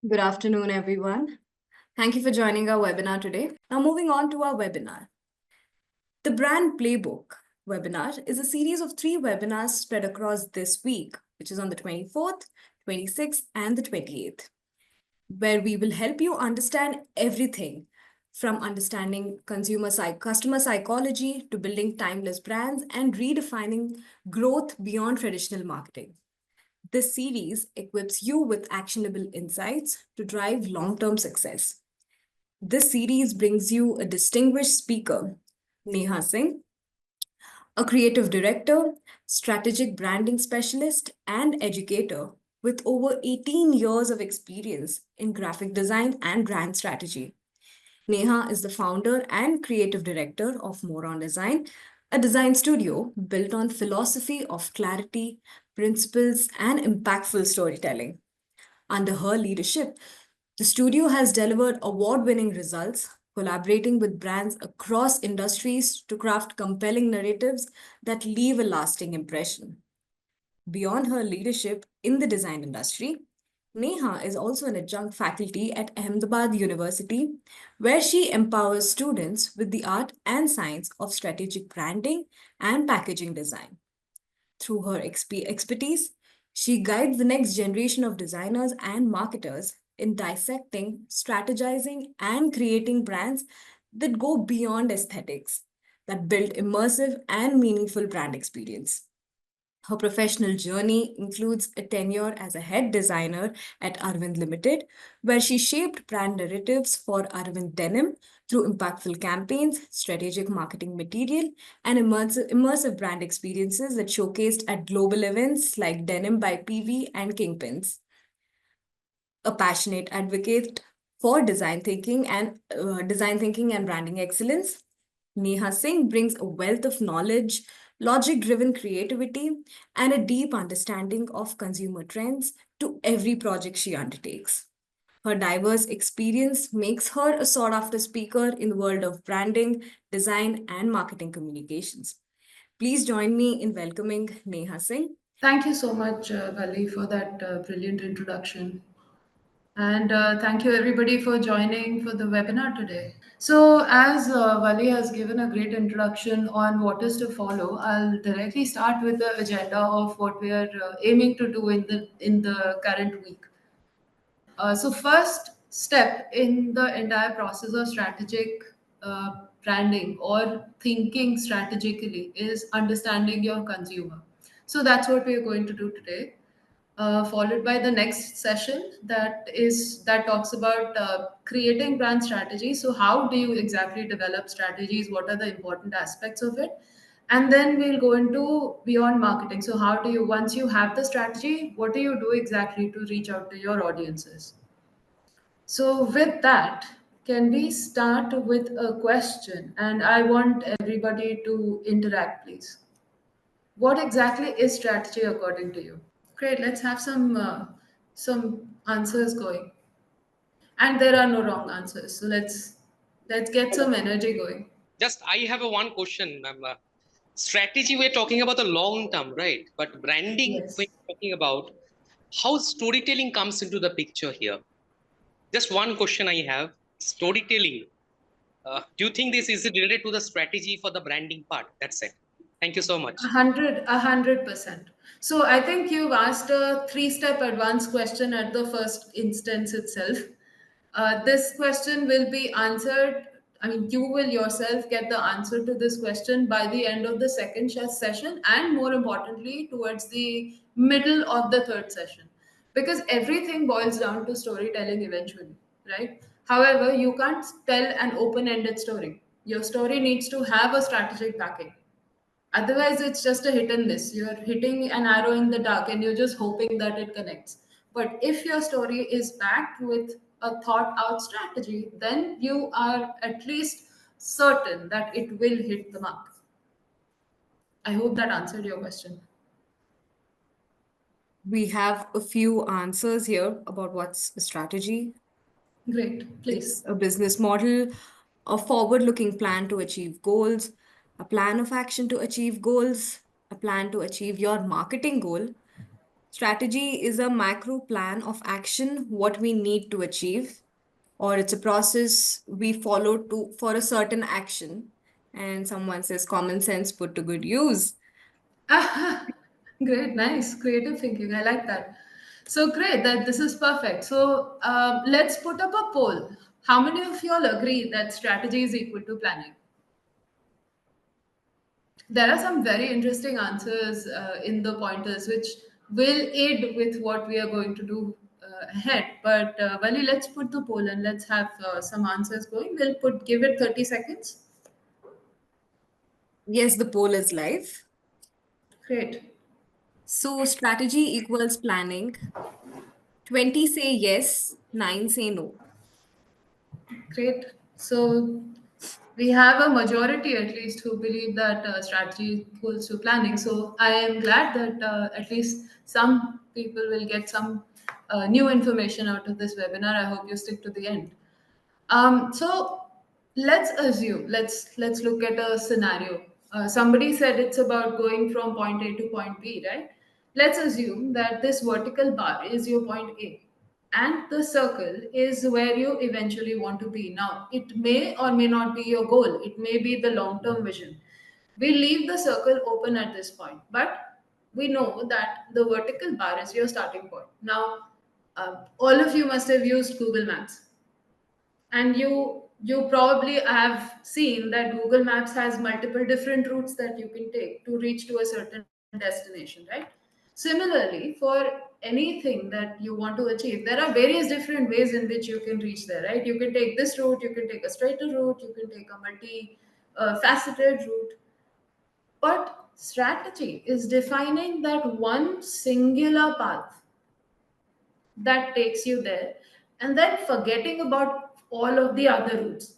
Good afternoon, everyone. Thank you for joining our webinar today. Now, moving on to our webinar. The Brand Playbook webinar is a series of 3 webinars spread across this week, which is on the 24th, 26th, and the 28th, where we will help you understand everything from understanding customer psychology to building timeless brands and redefining growth beyond traditional marketing. This series equips you with actionable insights to drive long term success. This series brings you a distinguished speaker, Neha Singh, a creative director, strategic branding specialist, and educator with over 18 years of experience in graphic design and brand strategy. Neha is the founder and creative director of More on Design, a design studio built on philosophy of clarity, principles, and impactful storytelling. Under her leadership, the studio has delivered award winning results, collaborating with brands across industries to craft compelling narratives that leave a lasting impression. Beyond her leadership in the design industry, Neha is also an adjunct faculty at Ahmedabad University, where she empowers students with the art and science of strategic branding and packaging design. Through her expertise, she guides the next generation of designers and marketers in dissecting, strategizing, and creating brands that go beyond aesthetics, that build immersive and meaningful brand experience. Her professional journey includes a tenure as a head designer at Arvind Limited, where she shaped brand narratives for Arvind Denim through impactful campaigns, strategic marketing material, and immersive brand experiences that showcased at global events like Denim by PV and Kingpins. A passionate advocate for design thinking and branding excellence, Neha Singh brings a wealth of knowledge, logic driven creativity, and a deep understanding of consumer trends to every project she undertakes. Her diverse experience makes her a sought after speaker in the world of branding, design, and marketing communications. Please join me in welcoming Neha Singh. Thank you so much, Valli, for that brilliant introduction. And thank you, everybody, for joining for the webinar today. So, as Valli has given a great introduction on what is to follow, I'll directly start with the agenda of what we are aiming to do in the current week. So first step in the entire process of strategic branding or thinking strategically is understanding your consumer. So that's what we're going to do today. Followed by the next session that talks about creating brand strategy. So how do you exactly develop strategies? What are the important aspects of it? And then we'll go into beyond marketing. So how do you, once you have the strategy, what do you do exactly to reach out to your audiences? So, with that, can we start with a question? And I want everybody to interact, please. What exactly is strategy according to you? Great. Let's have some answers going. And there are no wrong answers. So let's get some energy going. Just I have a one question, ma'am. Strategy, we're talking about the long term, right? But branding, we're Yes. talking about how storytelling comes into the picture here. Just one question I have: storytelling. Do you think this is related to the strategy for the branding part? That's it. Thank you so much. 100%. So I think you've asked a three-step advanced question at the first instance itself. This question will be answered. I mean, you will yourself get the answer to this question by the end of the second session, and more importantly, towards the middle of the third session, because everything boils down to storytelling eventually, right? However, you can't tell an open-ended story. Your story needs to have a strategic backing. Otherwise, it's just a hit and miss. You're hitting an arrow in the dark and you're just hoping that it connects. But if your story is backed with a thought out strategy, then you are at least certain that it will hit the mark. I hope that answered your question. We have a few answers here about what's a strategy. Great, It's please. a business model, a forward looking plan to achieve goals, a plan of action to achieve goals, a plan to achieve your marketing goal, Strategy is a macro plan of action, what we need to achieve, or it's a process we follow to for a certain action. And someone says common sense put to good use. Ah, great, nice, creative thinking. I like that. So great that this is perfect. So let's put up a poll. How many of you all agree that strategy is equal to planning? There are some very interesting answers in the pointers, which will aid with what we are going to do ahead. But Vali, let's put the poll and let's have some answers going. We'll give it 30 seconds. Yes, the poll is live. Great. So strategy equals planning. 20 say yes, 9 say no. Great. So we have a majority at least who believe that strategy equals to planning. So I am glad that at least some people will get some new information out of this webinar. I hope you stick to the end. So let's assume, let's look at a scenario. Somebody said it's about going from point A to point B, right? Let's assume that this vertical bar is your point A, and the circle is where you eventually want to be. Now, it may or may not be your goal. It may be the long-term vision. We leave the circle open at this point, but we know that the vertical bar is your starting point. Now, all of you must have used Google Maps, and you probably have seen that Google Maps has multiple different routes that you can take to reach to a certain destination, right? Similarly, for anything that you want to achieve, there are various different ways in which you can reach there, right? You can take this route, you can take a straighter route, you can take a multi faceted route, but strategy is defining that one singular path that takes you there, and then forgetting about all of the other routes.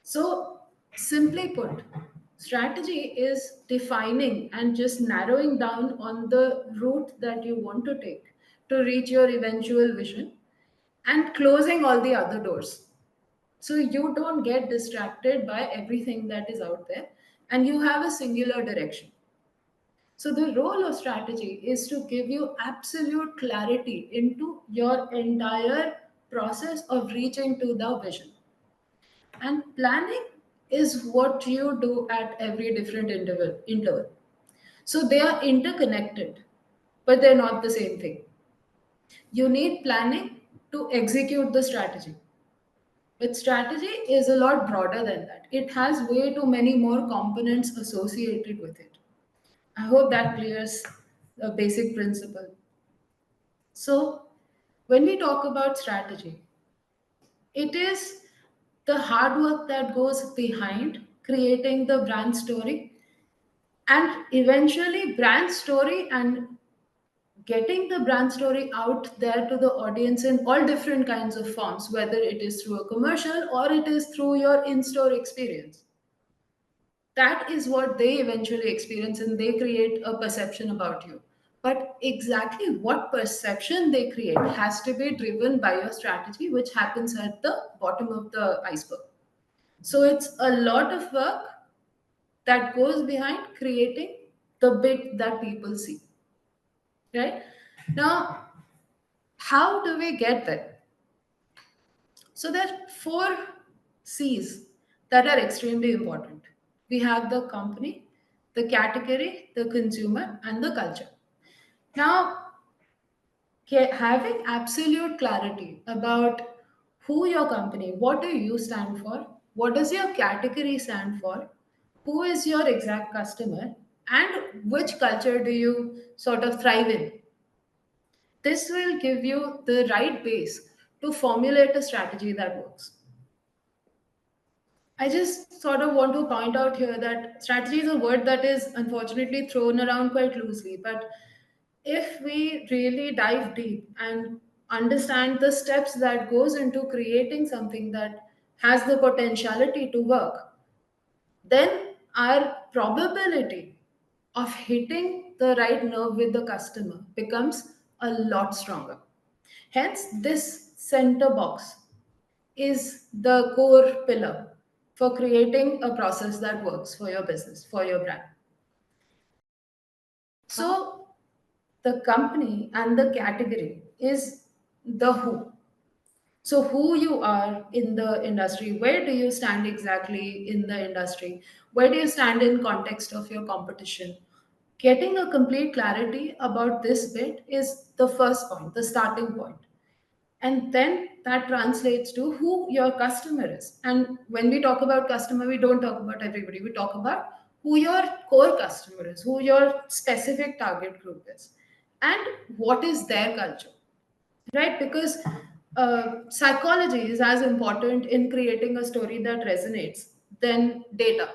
So, simply put, strategy is defining and just narrowing down on the route that you want to take to reach your eventual vision and closing all the other doors. So, you don't get distracted by everything that is out there and you have a singular direction. So, the role of strategy is to give you absolute clarity into your entire process of reaching to the vision. And planning is what you do at every different interval. So they are interconnected, but they're not the same thing. You need planning to execute the strategy. But strategy is a lot broader than that. It has way too many more components associated with it. I hope that clears the basic principle. So, when we talk about strategy, it is the hard work that goes behind creating the brand story, and eventually brand story and getting the brand story out there to the audience in all different kinds of forms, whether it is through a commercial or it is through your in-store experience. That is what they eventually experience, and they create a perception about you. But exactly what perception they create has to be driven by your strategy, which happens at the bottom of the iceberg. So it's a lot of work that goes behind creating the bit that people see, right? Now, how do we get there? So there are four C's that are extremely important. We have the company, the category, the consumer, and the culture. Now, having absolute clarity about who your company, what do you stand for, what does your category stand for, who is your exact customer, and which culture do you sort of thrive in. This will give you the right base to formulate a strategy that works. I just sort of want to point out here that strategy is a word that is unfortunately thrown around quite loosely. But if we really dive deep and understand the steps that goes into creating something that has the potentiality to work, then our probability of hitting the right nerve with the customer becomes a lot stronger. Hence, this center box is the core pillar for creating a process that works for your business, for your brand. So, the company and the category is the who. So, who you are in the industry, where do you stand exactly in the industry, where do you stand in context of your competition? Getting a complete clarity about this bit is the first point, the starting point. And then that translates to who your customer is. And when we talk about customer, we don't talk about everybody. We talk about who your core customer is, who your specific target group is, and what is their culture, right? Because psychology is as important in creating a story that resonates than data.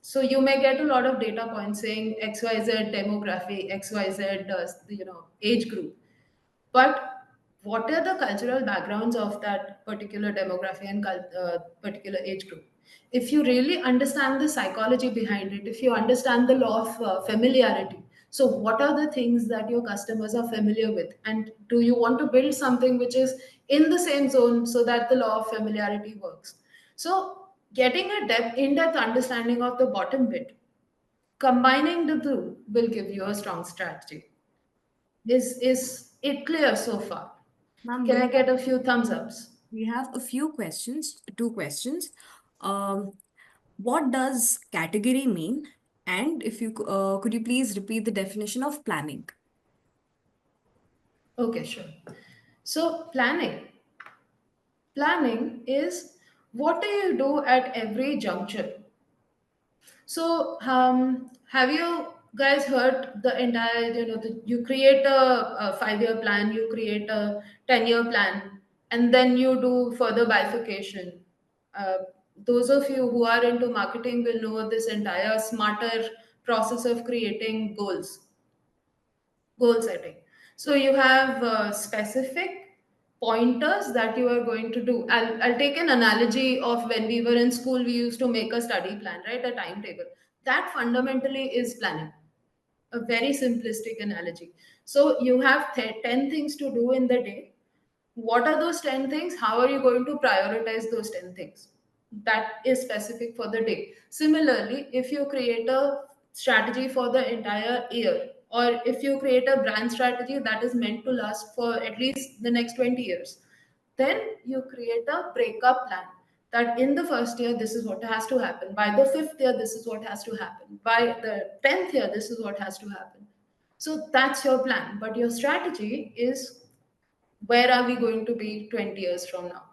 So you may get a lot of data points saying XYZ demography, XYZ, age group, but what are the cultural backgrounds of that particular demography and particular age group? If you really understand the psychology behind it, if you understand the law of familiarity, so what are the things that your customers are familiar with, and do you want to build something which is in the same zone so that the law of familiarity works? So getting a in-depth understanding of the bottom bit, combining the two will give you a strong strategy. Is it clear so far? Ma'am, Can I get a few thumbs ups? we have a few questions, two questions. Um, what does category mean? And if you could you please repeat the definition of planning? Okay, sure. So planning is what do you do at every juncture? So, have you guys heard the entire, you create a 5 year plan, you create a 10-year plan, and then you do further bifurcation. Uh, those of you who are into marketing will know this entire smarter process of creating goal setting. So you have specific pointers that you are going to do. I'll take an analogy of when we were in school, we used to make a study plan, right? A timetable. That fundamentally is planning, a very simplistic analogy. So you have 10 things to do in the day. What are those 10 things? How are you going to prioritize those 10 things? That is specific for the day. Similarly, if you create a strategy for the entire year, or if you create a brand strategy that is meant to last for at least the next 20 years, then you create a breakup plan that in the first year, this is what has to happen. By the fifth year, this is what has to happen. By the 10th year, this is what has to happen. So that's your plan. But your strategy is where are we going to be 20 years from now?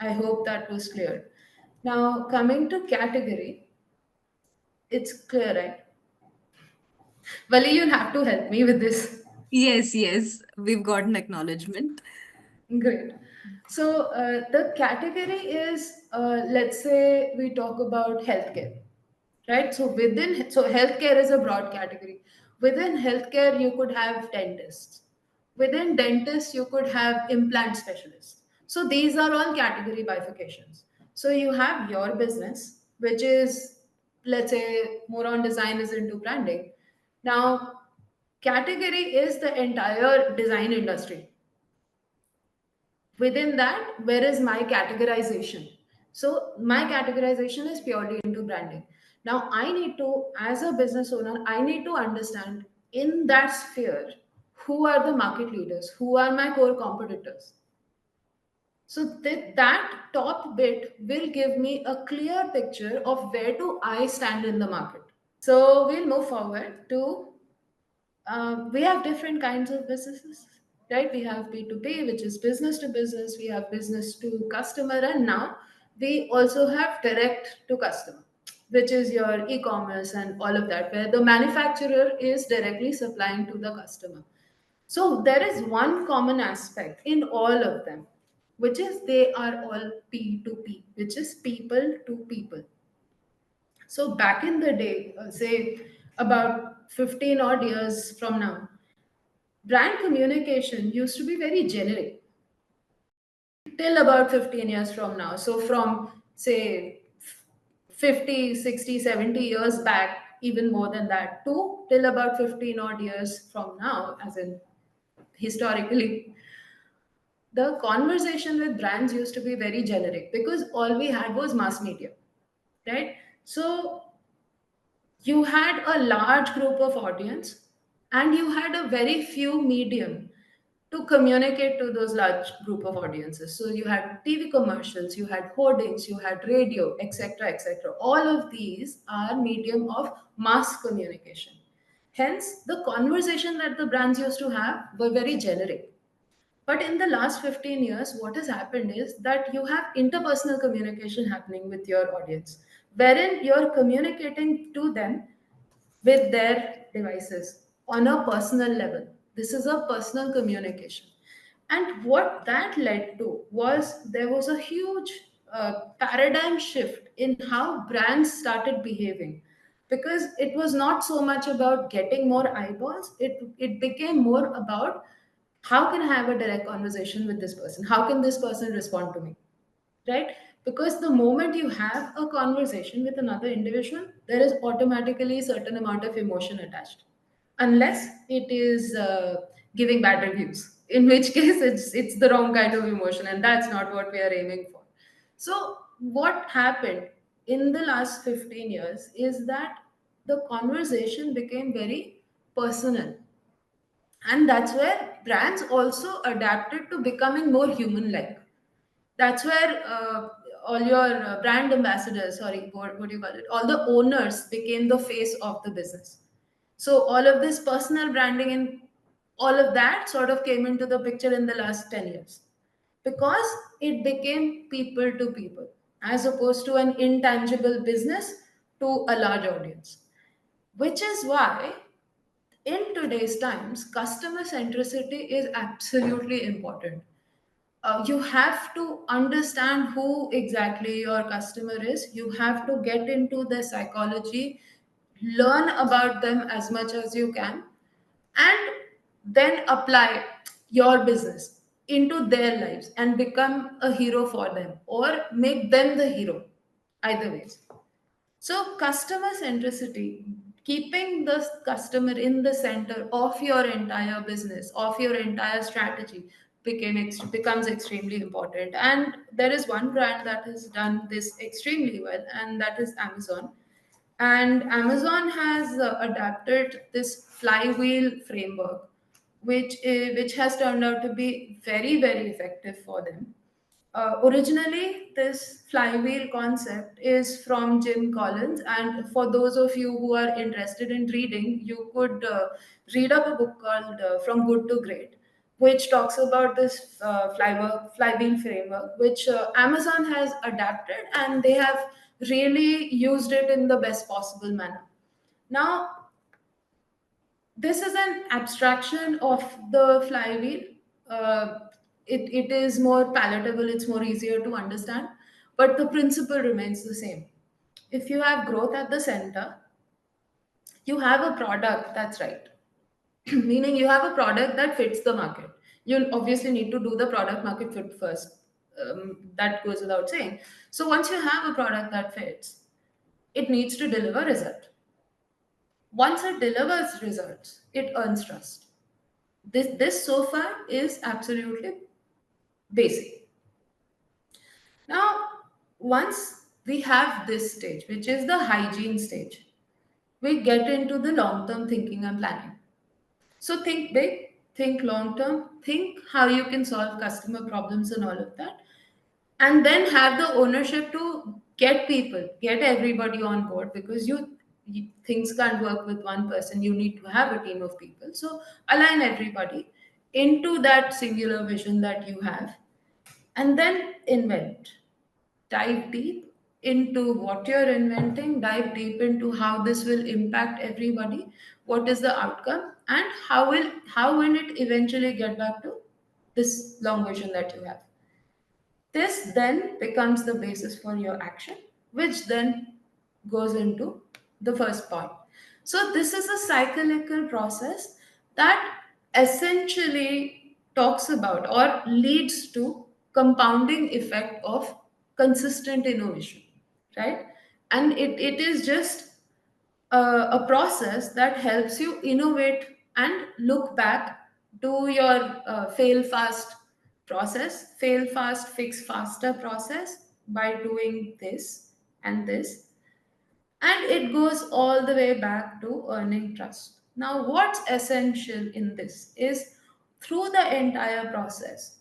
I hope that was clear. Now, coming to category, it's clear, right? Vali, you'll have to help me with this. Yes, yes, we've got an acknowledgement. Great. So, the category is, let's say we talk about healthcare, right? So healthcare is a broad category. Within healthcare, you could have dentists. Within dentists, you could have implant specialists. So these are all category bifurcations. So you have your business, which is, let's say, more on design is into branding. Now, category is the entire design industry. Within that, where is my categorization? So my categorization is purely into branding. Now I need to, as a business owner, I need to understand in that sphere who are the market leaders, who are my core competitors. So that top bit will give me a clear picture of where do I stand in the market. So we'll move forward to we have different kinds of businesses, right? We have B2B, which is business to business, we have business to customer, and now we also have direct to customer, which is your e commerce and all of that, where the manufacturer is directly supplying to the customer. So there is one common aspect in all of them, which is they are all P2P, which is people to people. So back in the day, say about 15 odd years from now, brand communication used to be very generic till about 15 years from now. So from say 50, 60, 70 years back, even more than that, to till about 15 odd years from now, as in historically, the conversation with brands used to be very generic because all we had was mass media, right? So you had a large group of audience and you had a very few medium to communicate to those large group of audiences. So you had TV commercials, you had hoardings, you had radio, etc., etc. All of these are medium of mass communication. Hence, the conversation that the brands used to have were very generic. But in the last 15 years, what has happened is that you have interpersonal communication happening with your audience, wherein you're communicating to them with their devices on a personal level. This is a personal communication. And what that led to was there was a huge paradigm shift in how brands started behaving, because it was not so much about getting more eyeballs, it became more about how can I have a direct conversation with this person? How can this person respond to me? Right? Because the moment you have a conversation with another individual, there is automatically a certain amount of emotion attached, unless it is giving bad reviews, in which case it's the wrong kind of emotion, and that's not what we are aiming for. So what happened in the last 15 years is that the conversation became very personal, and that's where brands also adapted to becoming more human like. That's where all your brand ambassadors, sorry, what do you call it, all the owners became the face of the business. So all of this personal branding and all of that sort of came into the picture in the last 10 years, because it became people to people as opposed to an intangible business to a large audience. Which is why in today's times, customer centricity is absolutely important. You have to understand who exactly your customer is. You have to get into their psychology, learn about them as much as you can, and then apply your business into their lives and become a hero for them or make them the hero. Either ways. So, customer centricity, keeping the customer in the center of your entire business, of your entire strategy, becomes extremely important. And there is one brand that has done this extremely well, and that is Amazon. And Amazon has adapted this flywheel framework, which has turned out to be very, very effective for them. Originally, this flywheel concept is from Jim Collins, and for those of you who are interested in reading, you could read up a book called From Good to Great, which talks about this flywheel framework, which Amazon has adapted, and they have really used it in the best possible manner. Now, this is an abstraction of the flywheel. Uh, it is more palatable, it's more easier to understand, but the principle remains the same. If you have growth at the center, you have a product that's right, meaning you have a product that fits the market. You obviously need to do the product market fit first. That goes without saying. So once you have a product that fits, it needs to deliver result. Once it delivers results, it earns trust. This so far is absolutely basic. Now, once we have this stage, which is the hygiene stage, we get into the long term thinking and planning. So think big, think long term, think how you can solve customer problems and all of that, and then have the ownership to get people, get everybody on board, because things can't work with one person. You need to have a team of people. So align everybody into that singular vision that you have, and then invent. Dive deep into what you're inventing, dive deep into how this will impact everybody, what is the outcome, and how will it eventually get back to this long vision that you have. This then becomes the basis for your action, which then goes into the first point. So, this is a cyclical process that essentially talks about or leads to compounding effect of consistent innovation, right? And it is just a process that helps you innovate and look back to your fail fast process, fail fast, fix faster process by doing this and this. And it goes all the way back to earning trust. Now, what's essential in this is through the entire process,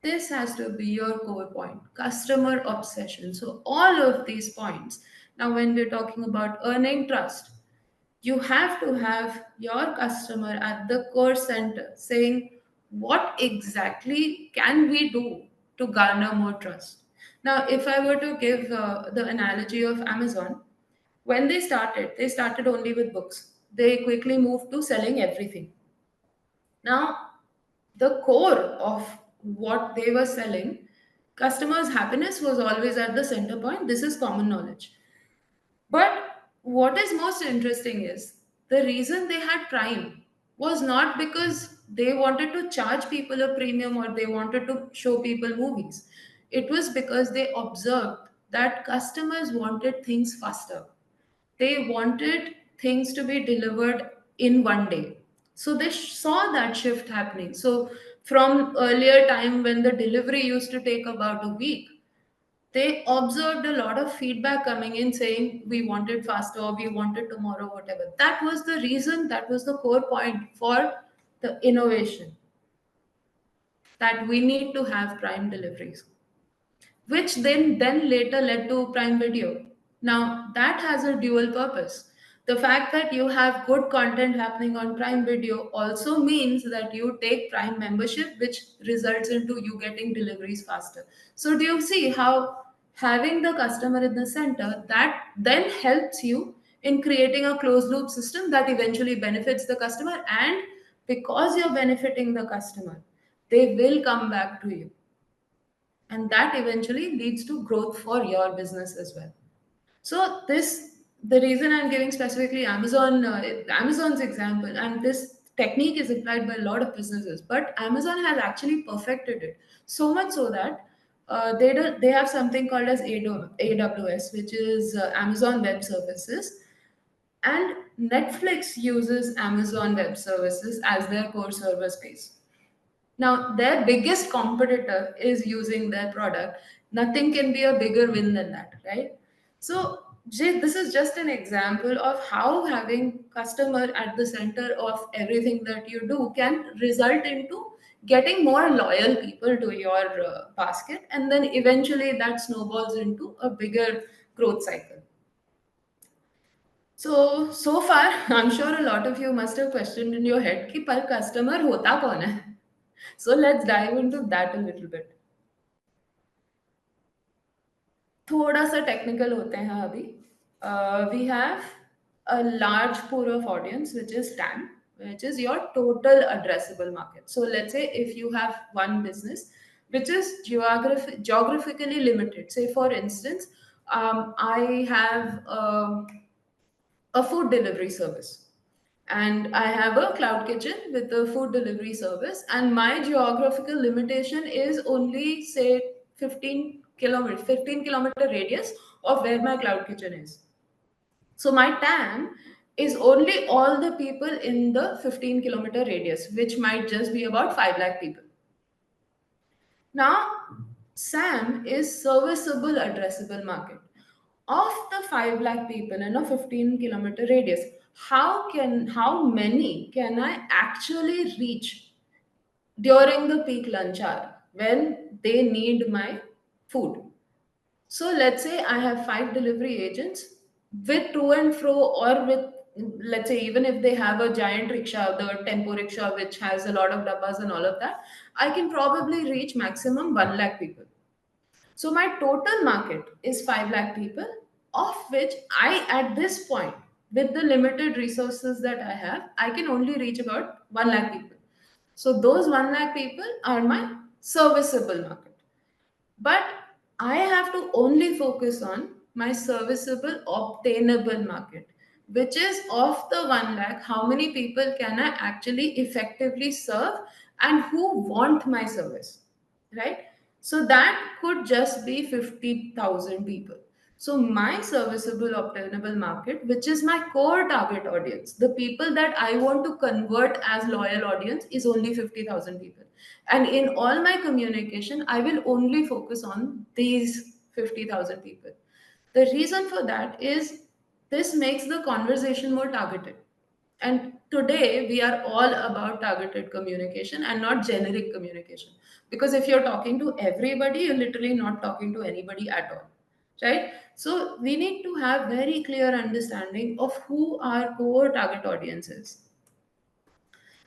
this has to be your core point, customer obsession. So, all of these points. Now, when we're talking about earning trust, you have to have your customer at the core center saying, what exactly can we do to garner more trust? Now, if I were to give the analogy of Amazon, when they started only with books. They quickly moved to selling everything. Now, the core of what they were selling, customers' happiness was always at the center point. This is common knowledge. But what is most interesting is the reason they had Prime was not because they wanted to charge people a premium or they wanted to show people movies. It was because they observed that customers wanted things faster. They wanted things to be delivered in one day. So they saw that shift happening. So from earlier time when the delivery used to take about a week, they observed a lot of feedback coming in saying we wanted faster or we wanted tomorrow, whatever. That was the reason, that was the core point for the innovation, that we need to have prime deliveries, which then later led to Prime Video. Now that has a dual purpose. The fact that you have good content happening on Prime Video also means that you take Prime membership, which results into you getting deliveries faster. So do you see how having the customer in the center, that then helps you in creating a closed loop system that eventually benefits the customer, and because you're benefiting the customer, they will come back to you, and that eventually leads to growth for your business as well. So this, the reason I'm giving specifically Amazon's example, and this technique is applied by a lot of businesses, but Amazon has actually perfected it so much so that they have something called as AWS, which is Amazon Web Services, and Netflix uses Amazon Web Services as their core server space. Now, their biggest competitor is using their product. Nothing can be a bigger win than that, right? So, Jay, this is just an example of how having customer at the center of everything that you do can result into getting more loyal people to your basket, and then eventually that snowballs into a bigger growth cycle. So far, I'm sure a lot of you must have questioned in your head कि पर customer होता कौन है? So let's dive into that a little bit. थोड़ा सा technical होते हैं अभी. We have a large pool of audience, which is TAM, which is your total addressable market. So let's say if you have one business which is geographically limited. Say for instance, I have a food delivery service, and I have a cloud kitchen with a food delivery service, and my geographical limitation is only say 15 kilometer radius of where my cloud kitchen is. So my TAM is only all the people in the 15-kilometer radius, which might just be about 5 lakh people. Now, SAM is serviceable addressable market. Of the 5 lakh people in a 15-kilometer radius, how many can I actually reach during the peak lunch hour when they need my food? So let's say I have 5 delivery agents with to and fro, or with, let's say, even if they have a giant rickshaw, the tempo rickshaw, which has a lot of dabbas and all of that, I can probably reach maximum 1 lakh people. So my total market is 5 lakh people, of which I, at this point, with the limited resources that I have, I can only reach about 1 lakh people. So those 1 lakh people are my serviceable market. But I have to only focus on my serviceable, obtainable market, which is of the 1 lakh, how many people can I actually effectively serve and who want my service, right? So that could just be 50,000 people. So my serviceable, obtainable market, which is my core target audience, the people that I want to convert as loyal audience, is only 50,000 people. And in all my communication, I will only focus on these 50,000 people. The reason for that is this makes the conversation more targeted. And today we are all about targeted communication and not generic communication. Because if you're talking to everybody, you're literally not talking to anybody at all, right? So we need to have very clear understanding of who our core target audience is.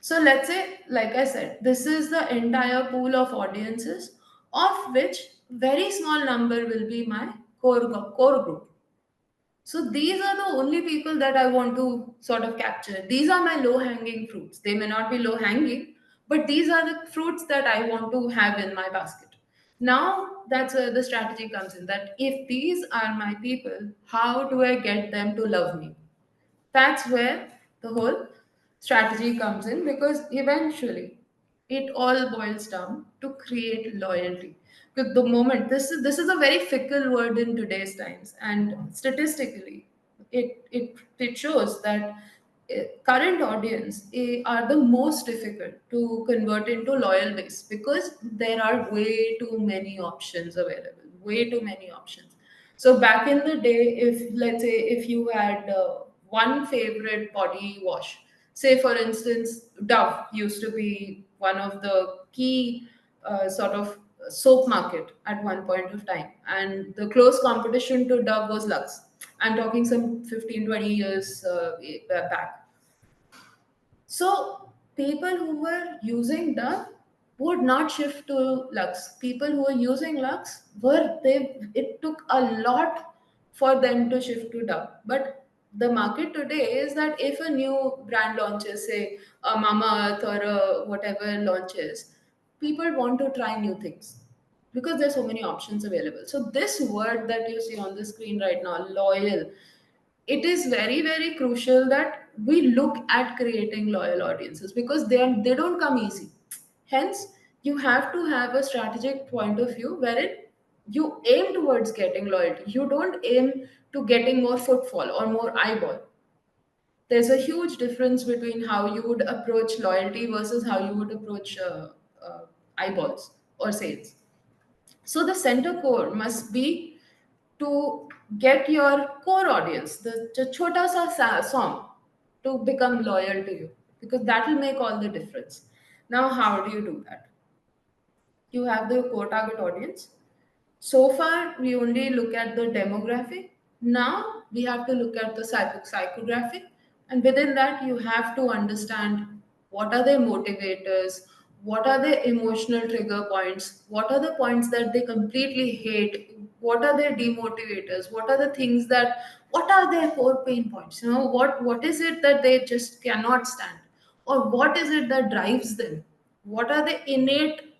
So let's say, like I said, this is the entire pool of audiences, of which very small number will be my core group. So these are the only people that I want to sort of capture. These are my low hanging fruits. They may not be low hanging, but these are the fruits that I want to have in my basket. Now that's where the strategy comes in, that if these are my people, how do I get them to love me? That's where the whole strategy comes in, because eventually it all boils down to create loyalty. Because the moment, this is a very fickle word in today's times, and statistically it shows that current audience are the most difficult to convert into loyal base, because there are way too many options available, way too many options. So back in the day, if let's say if you had one favorite body wash, say for instance, Dove used to be one of the key sort of soap market at one point of time, and the close competition to Dove was Lux. I'm talking some 15-20 years back. So people who were using Dove would not shift to Lux. People who were using Lux were they. It took a lot for them to shift to Dove. But the market today is that if a new brand launches, say a Mama Earth or a whatever launches, people want to try new things because there's so many options available. So this word that you see on the screen right now, loyal, it is very very crucial that we look at creating loyal audiences, because they don't come easy. Hence you have to have a strategic point of view wherein you aim towards getting loyalty. You don't aim to getting more footfall or more eyeball. There's a huge difference between how you would approach loyalty versus how you would approach eyeballs or sales. So the center core must be to get your core audience, the chota song, to become loyal to you, because that will make all the difference. Now, how do you do that? You have the core target audience. So far, we only look at the demographic. Now, we have to look at the psychographic. And within that, you have to understand what are their motivators, what are their emotional trigger points, what are the points that they completely hate, what are their demotivators, what are the things that, what are their core pain points? You know, what is it that they just cannot stand? Or what is it that drives them? What are the innate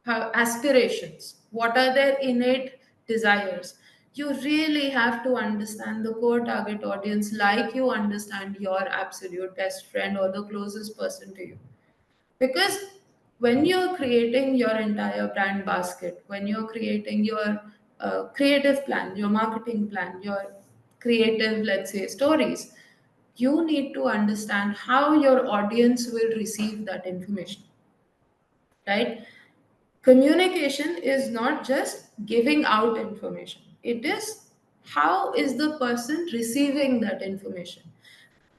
aspirations? What are their innate desires? You really have to understand the core target audience like you understand your absolute best friend or the closest person to you. Because when you're creating your entire brand basket, when you're creating your creative plan, your marketing plan, your creative, let's say, stories, you need to understand how your audience will receive that information, right? Communication is not just giving out information, it is how is the person receiving that information.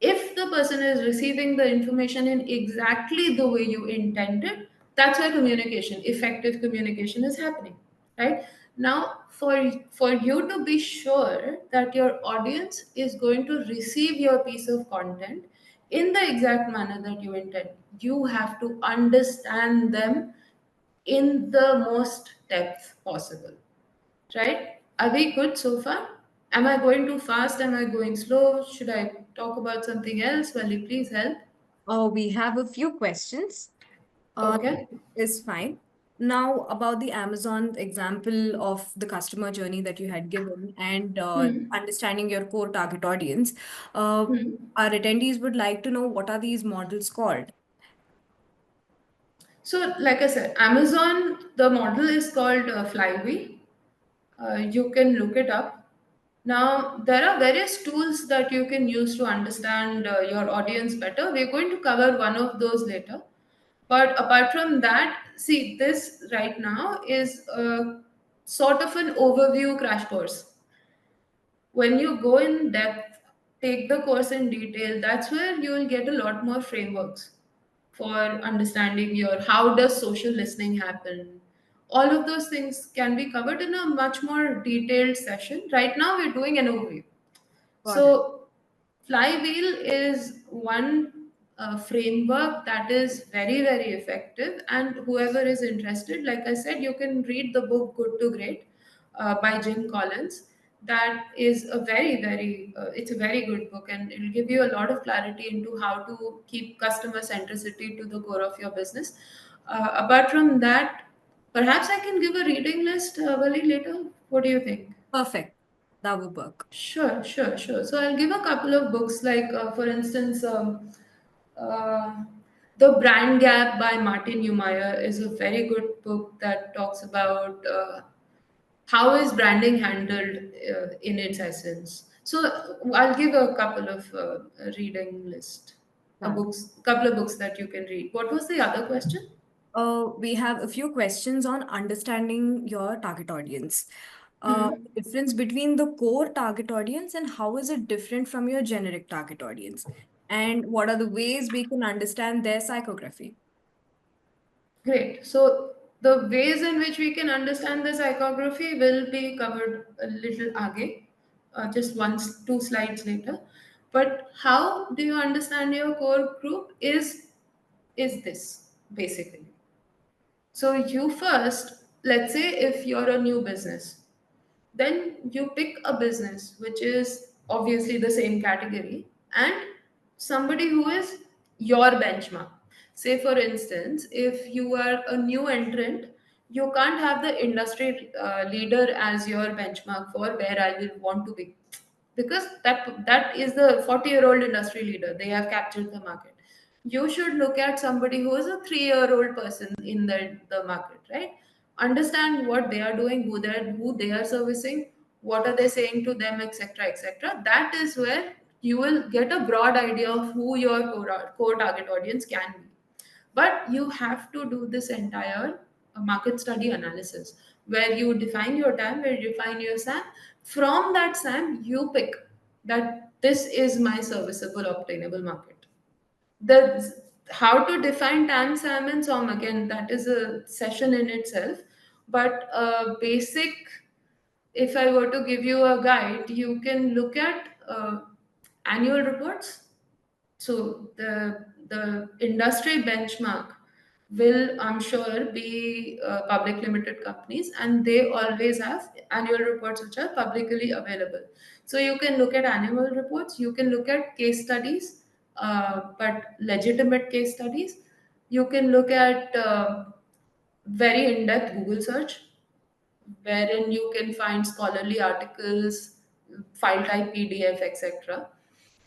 If the person is receiving the information in exactly the way you intended, that's where communication, effective communication, is happening, right? Now for you to be sure that your audience is going to receive your piece of content in the exact manner that you intend, you have to understand them in the most depth possible, right? Are we good so far? Am I going too fast? Am I going slow? Should I talk about something else? Wally, please help. We have a few questions. Okay. Is fine. Now, about the Amazon example of the customer journey that you had given and Hmm. understanding your core target audience, uh, Hmm. our attendees would like to know what are these models called? So, like I said, Amazon, the model is called Flywheel. You can look it up. Now, there are various tools that you can use to understand your audience better. We're going to cover one of those later. But apart from that, see, this right now is a sort of an overview crash course. When you go in depth, take the course in detail, that's where you will get a lot more frameworks for understanding your how does social listening happen. All of those things can be covered in a much more detailed session. Right now we're doing an overview. Got it. So, Flywheel is one framework that is very, very effective. And whoever is interested, like I said, you can read the book Good to Great by Jim Collins. That is a very, very, it's a very good book, and it'll give you a lot of clarity into how to keep customer centricity to the core of your business. Apart from that, perhaps I can give a reading list, Vali, later. What do you think? Perfect. That would work. Sure, sure, sure. So I'll give a couple of books, like for instance, uh, The Brand Gap by Martin Neumeyer is a very good book that talks about how is branding handled in its essence. So I'll give a couple of reading list, Done. couple of books that you can read. What was the other question? We have a few questions on understanding your target audience. Hmm. Difference between the core target audience and how is it different from your generic target audience? And what are the ways we can understand their psychography? Great. So the ways in which we can understand the psychography will be covered a little aage, just two slides later. But how do you understand your core group is this basically. So you first, let's say if you're a new business, then you pick a business which is obviously the same category and somebody who is your benchmark. Say, for instance, if you are a new entrant, you can't have the industry leader as your benchmark for where I will want to be, because that is the 40-year-old industry leader. They have captured the market. You should look at somebody who is a 3-year-old person in the market, right? Understand what they are doing, who they are servicing, what are they saying to them, etc., etc. That is where you will get a broad idea of who your core target audience can be. But you have to do this entire market study analysis, where you define your TAM, where you define your SAM. From that SAM, you pick that this is my serviceable, obtainable market. The how to define TAM, SAM, and SOM, again, that is a session in itself. But basic, if I were to give you a guide, you can look at annual reports. So the industry benchmark will, I'm sure, be public limited companies, and they always have annual reports which are publicly available. So you can look at annual reports, you can look at case studies, but legitimate case studies. You can look at very in-depth Google search, wherein you can find scholarly articles, file type PDF, etc.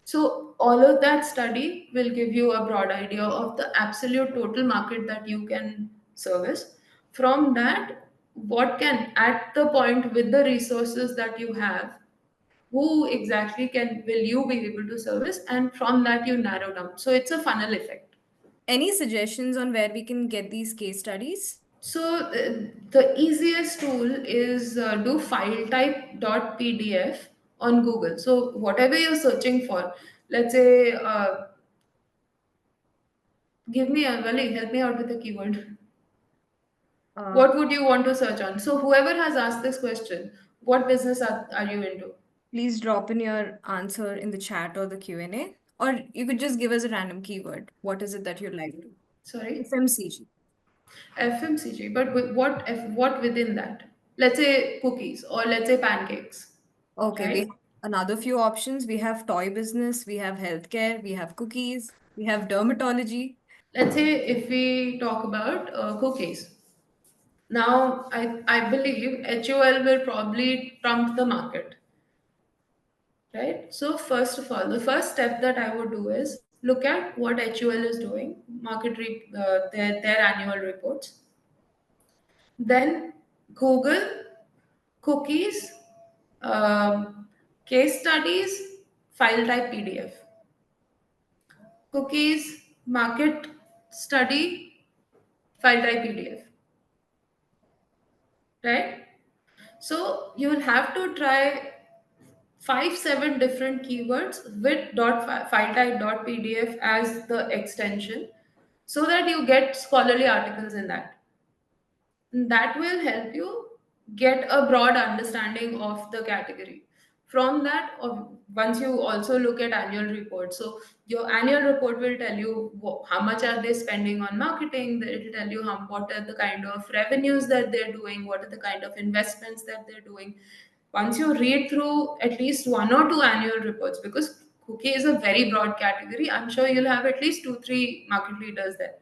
So all of that study will give you a broad idea of the absolute total market that you can service. From that, what can, at the point with the resources that you have, who exactly can will you be able to service, and from that you narrow down. So it's a funnel effect. Any suggestions on where we can get these case studies? So the easiest tool is do file type dot PDF on Google. So whatever you're searching for, let's say, give me a Vali, help me out with the keyword. Uh, What would you want to search on? So whoever has asked this question, what business are you into? Please drop in your answer in the chat or the Q&A, or you could just give us a random keyword. What is it that you like? Sorry, FMCG. FMCG. But what within that? Let's say cookies or let's say pancakes, Okay, we have right? another few options. We have toy business, we have healthcare, we have cookies, we have dermatology. Let's say if we talk about cookies. Now, I believe HOL will probably trump the market, right? So, first of all, the first step that I would do is look at what HOL is doing, their annual reports. Then Google cookies, um, case studies, file type PDF. Cookies, market study, file type PDF, right? So you will have to try 5 7 different keywords with file type .pdf as the extension, so that you get scholarly articles in that. That will help you get a broad understanding of the category. From that, once you also look at annual reports, so your annual report will tell you how much are they spending on marketing. It will tell you what are the kind of revenues that they're doing, what are the kind of investments that they're doing. Once you read through at least 1 or 2 annual reports, because cookie is a very broad category, I'm sure you'll have at least 2 3 market leaders there.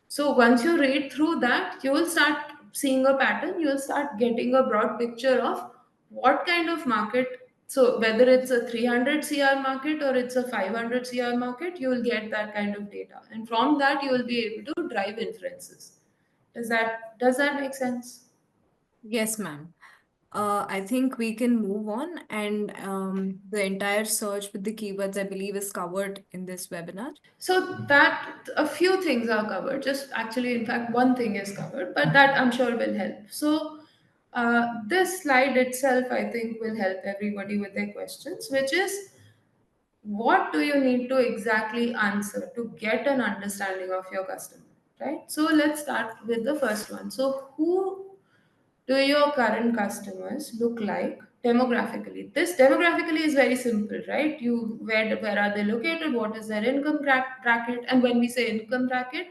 So once you read through that, you will start seeing a pattern. You will start getting a broad picture of what kind of market. So whether it's a 300 CR market or it's a 500 CR market, you will get that kind of data, and from that you will be able to drive inferences. Does that make sense? Yes, ma'am. I think we can move on, and the entire search with the keywords, I believe, is covered in this webinar. So that a few things are covered. Just actually, in fact, one thing is covered, but that I'm sure will help. So this slide itself, I think, will help everybody with their questions, which is what do you need to exactly answer to get an understanding of your customer, right? So let's start with the first one. So who do your current customers look like demographically? This demographically is very simple, right? You where are they located? What is their income bracket? And when we say income bracket,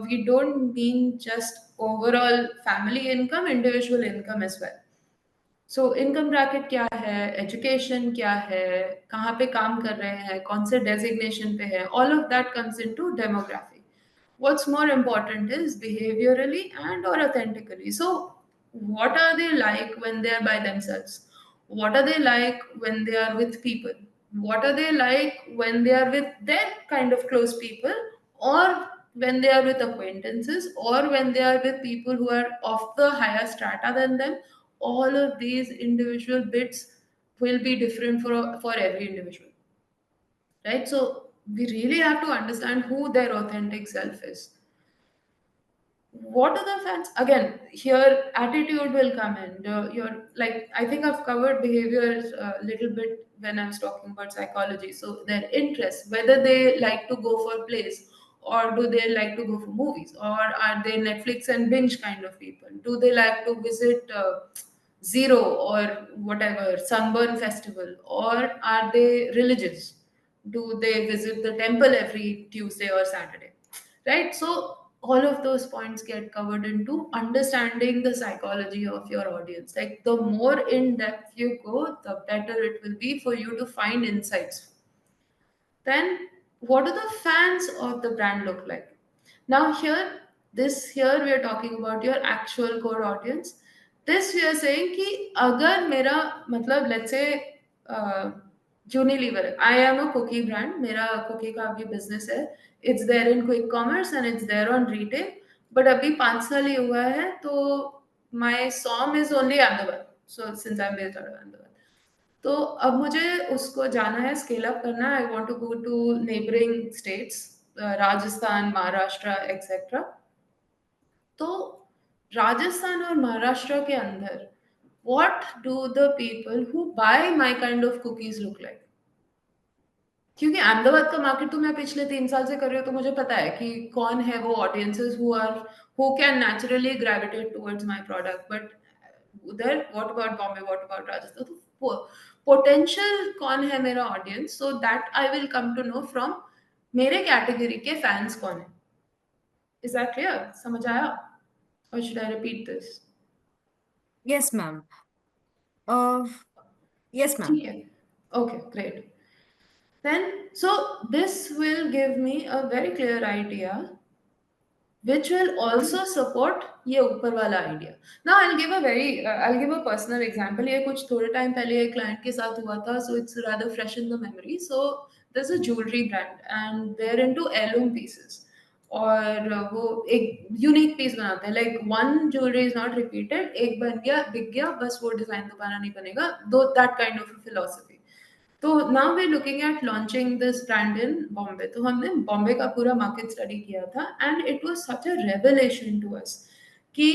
we don't mean just overall family income, individual income as well. So income bracket क्या है, education क्या है, कहाँ पे काम कर रहे हैं, कौन से डेजिग्नेशन पे है, all of that comes into demography. What's more important is behaviorally and or authentically. So what are they like when they are by themselves? What are they like when they are with people? What are they like when they are with their kind of close people, or when they are with acquaintances, or when they are with people who are of the higher strata than them? All of these individual bits will be different for every individual, right? So we really have to understand who their authentic self is. What are the fans? Again, here attitude will come in. Your like I think I've covered behaviors a little bit when I was talking about psychology. So their interests, whether they like to go for plays, or do they like to go for movies, or are they Netflix and binge kind of people? Do they like to visit Zero or whatever Sunburn Festival, or are they religious? Do they visit the temple every Tuesday or Saturday? Right? So all of those points get covered into understanding the psychology of your audience. Like the more in depth you go, the better it will be for you to find insights. Then what do the fans of the brand look like? Now here we are talking about your actual core audience. This we are saying कि अगर मेरा मतलब let's say Unilever है, I am a cookie brand, मेरा cookie का अभी business है, it's there in quick commerce and it's there on retail, but अभी 5 साल ही हुआ है, तो my SOM is only Ahmedabad, so since I am based out of Ahmedabad. तो अब मुझे उसको जाना है, स्केल अप करना है, I want to go to neighbouring states, Rajasthan, Maharashtra etcetera. तो राजस्थान और महाराष्ट्र के अंदर what do the people who buy my kind of cookies look like? क्योंकि अहमदाबाद का मार्केट तो मैं पिछले 3 साल से कर रही हूँ, तो मुझे पता है कि कौन है वो audiences who can naturally gravitate towards my product. But उधर what about Bombay, what about Rajasthan? तो पोटेंशियल कौन है मेरा audience, so that I will come to know from मेरे कैटेगरी के फैंस कौन है. Is that clear? समझ आया? और should I repeat this? Yes, ma'am. Uh, yes, ma'am. ठीक है, okay great. Then so this will give me a very clear idea, which will also support ये ऊपर वाला idea. Now I'll give a personal example. ये कुछ थोड़े time पहले एक client के साथ हुआ था, so it's rather fresh in the memory. So there's a jewelry brand and they're into heirloom pieces. और वो एक यूनिक पीस बनाते हैं, like one jewellery is not repeated, एक बन गया बिक गया, बस वो डिजाइन दोबारा नहीं बनेगा, दो दैट काइंड ऑफ फिलोसफी. तो now we looking at launching this brand in Bombay. तो हमने बॉम्बे का पूरा मार्केट स्टडी किया था, and it was such a revelation to us कि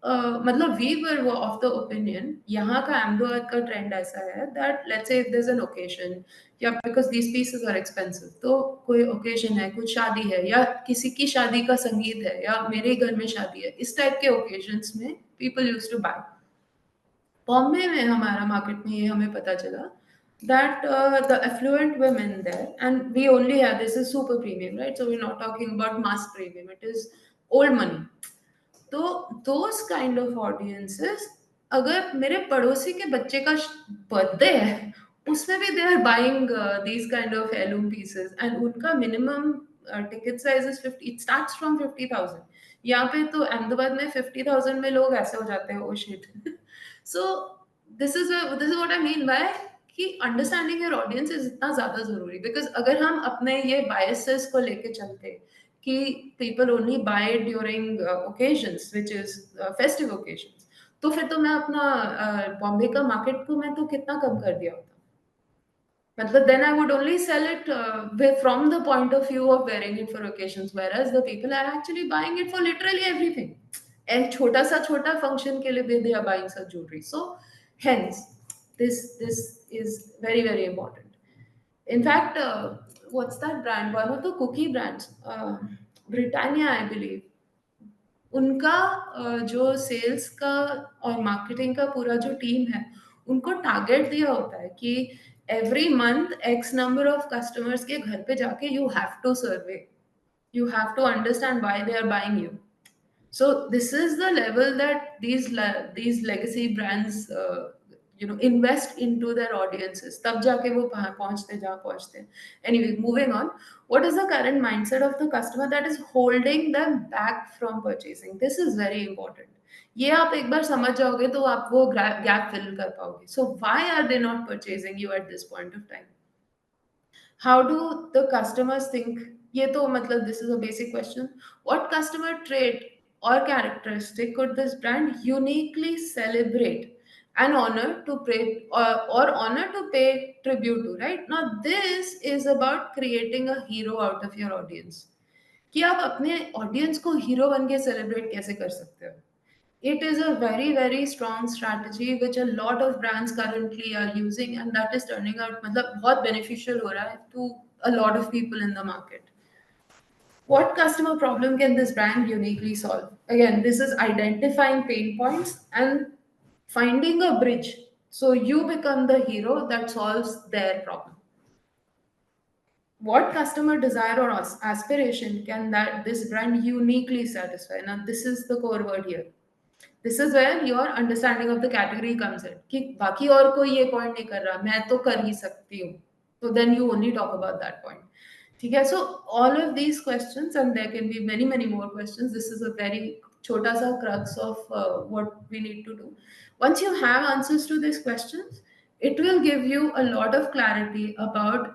मतलब we were of the opinion, यहाँ का अहमदाबाद का ट्रेंड ऐसा है that let's say if there is an occasion, या because these pieces are expensive, तो कोई ओकेजन है, कुछ शादी है, या किसी की शादी का संगीत है, या मेरे घर में शादी है, इस टाइप के ओकेजन्स में people use to buy. Bombay में हमारा मार्केट में ये हमें पता चला that the affluent women there, and we only have, this is super premium, right? So we're not talking about mass premium, it is old money. तो those kind of audiences, अगर मेरे पड़ोसी के बच्चे का बर्थडे है, उसमें भी they are buying these kind of heirloom pieces, and उनका minimum ticket size is 50, it starts from 50,000. यहाँ पे तो अहमदाबाद में 50,000 में लोग ऐसे हो जाते हैं, oh shit. So this is what I mean by कि अंडरस्टैंडिंग योर ऑडियंस इज इतना ज्यादा जरूरी, बिकॉज अगर हम अपने ये बायसेस को लेके चलते कि people only by during occasions which is festive occasions, तो फिर तो मैं अपना बॉम्बे का मार्केट को मैं तो कितना कम कर दिया होता. मतलब then I would only sell it from the point of view of wearing it for occasions, whereas the people are actually buying it for literally everything. एक छोटा सा छोटा फंक्शन के लिए भी they are buying such jewelry. So hence this is very very important. In fact, what's that brand? One of the cookie brands, Britannia, I believe. उनका जो sales का और मार्केटिंग का पूरा जो टीम है, उनको टारगेट दिया होता है कि every month X number of customers के घर पे जाके you have to survey, you have to understand why they are buying you. So this is the level that these legacy brands invest into their audiences, तब जाके वो पहुंचते जहाँ पहुंचते हैं. Anyway, moving on, what is the current mindset of the customer that is holding them back from purchasing? This is very important. ये आप एक बार समझ जाओगे तो आप वो गैप फिल कर पाओगे. So why are they not purchasing you at this point of time? How do the customers think? ये तो मतलब this is a basic question. What customer trait or characteristic could this brand uniquely celebrate and honor to pay, or honor to pay tribute to? Right now, this is about creating a hero out of your audience. कि आप अपने audience को hero बन के celebrate कैसे कर सकते हो? It is a very very strong strategy which a lot of brands currently are using, and that is turning out मतलब बहुत beneficial हो रहा है to a lot of people in the market. What customer problem can this brand uniquely solve? Again, this is identifying pain points and finding a bridge, so you become the hero that solves their problem. What customer desire or aspiration can that this brand uniquely satisfy? Now this is the core word here. This is where your understanding of the category comes in. कि बाकी और कोई ये point नहीं कर रहा, मैं तो कर ही सकती हूँ. So then you only talk about that point. ठीक है? So all of these questions, and there can be many many more questions. This is a very छोटा सा crux of what we need to do. Once you have answers to these questions, it will give you a lot of clarity about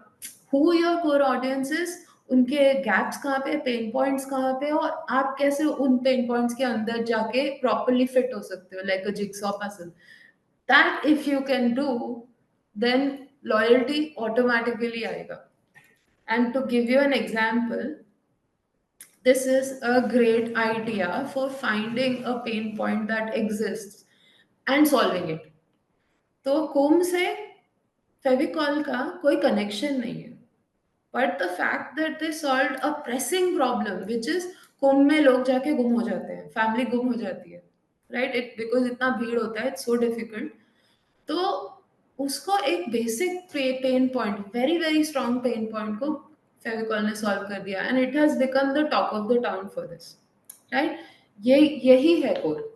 who your core audience is, उनके gaps कहाँ पे, pen points कहाँ पे, और आप कैसे उन pen points के अंदर जाके प्रॉपरली फिट हो सकते हो, like a jigsaw puzzle. That if you can do, then loyalty automatically आएगा. And to give you an example, this is a great idea for finding a pain point that exists and solving it. तो कोम से फेविकॉल का कोई connection नहीं है, but the fact that they solve a pressing problem which is Kumbh में लोग जाके गुम हो जाते हैं, फैमिली गुम हो जाती है, राइट? इट बिकॉज इतना भीड़ होता है, इट्स सो डिफिकल्ट. तो उसको एक basic pain point, very very strong pain point को फेविकॉल ने सॉल्व कर दिया, and it has become the top of the town for this, right? यही है core.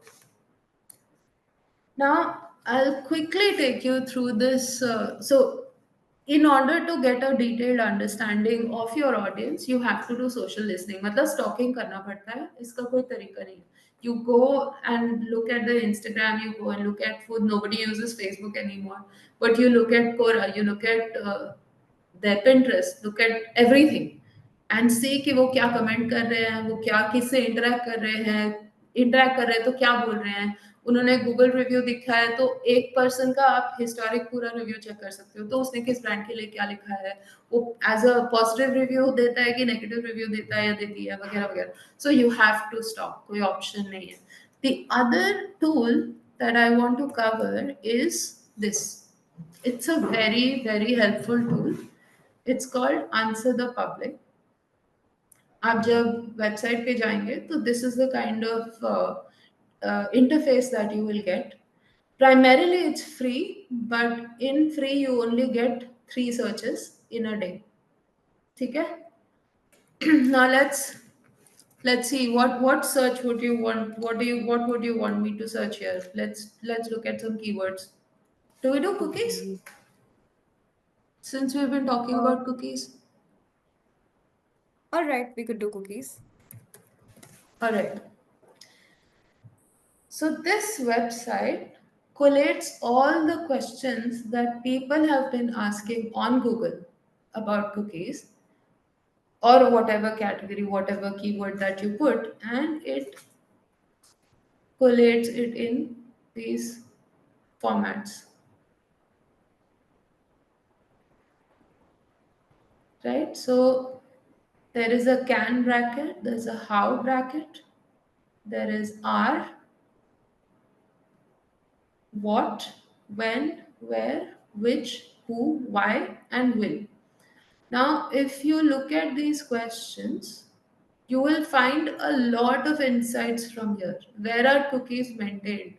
Now, I'll quickly take you through this. So, in order to get a detailed understanding of your audience, you have to do social listening. मतलब stalking करना पड़ता है, इसका कोई तरीका नहीं है. You go and look at the Instagram, you go and look at food. Nobody uses Facebook anymore, but you look at Quora, you look at their Pinterest, look at everything, and see कि वो क्या comment कर रहे हैं, वो क्या किससे interact कर रहे हैं, इंटरेक्ट कर रहे हैं तो क्या बोल रहे हैं. उन्होंने गूगल रिव्यू दिखा है तो एक पर्सन का आप हिस्टोरिक पूरा रिव्यू चेक कर सकते हो, तो उसने किस ब्रांड के लिए क्या लिखा है, वो एज अ पॉजिटिव रिव्यू देता है कि नेगेटिव रिव्यू देता है या देती है, वगैरह वगैरह. So you have to stop, कोई ऑप्शन नहीं है. The other tool that I want to cover is this. It's a very, very helpful tool. It's called Answer the Public. आप जब वेबसाइट पे जाएंगे तो this is the kind of interface that you will get. Primarily, it's free, but in free, you only get 3 searches in a day. Okay? Now let's see what search would you want. What would you want me to search here? Let's look at some keywords. Do we do cookies? Cookies. Since we've been talking Uh, about cookies. all right, we could do cookies. All right. So this website collates all the questions that people have been asking on Google about cookies or whatever category, whatever keyword that you put, and it collates it in these formats, right? So there is a can bracket, there's a how bracket, there is are, what, when, where, which, who, why, and will. Now, if you look at these questions, you will find a lot of insights from here. Where are cookies maintained?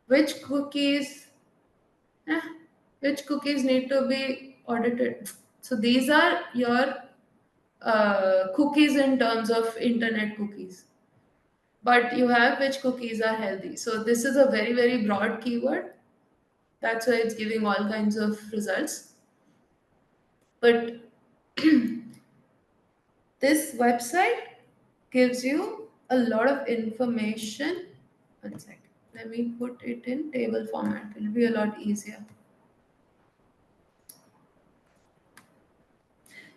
Which cookies, eh, which cookies need to be audited? So these are your cookies in terms of internet cookies. But you have which cookies are healthy. So this is a very, very broad keyword. That's why it's giving all kinds of results. But this website gives you a lot of information. One sec. Let me put it in table format. It'll be a lot easier.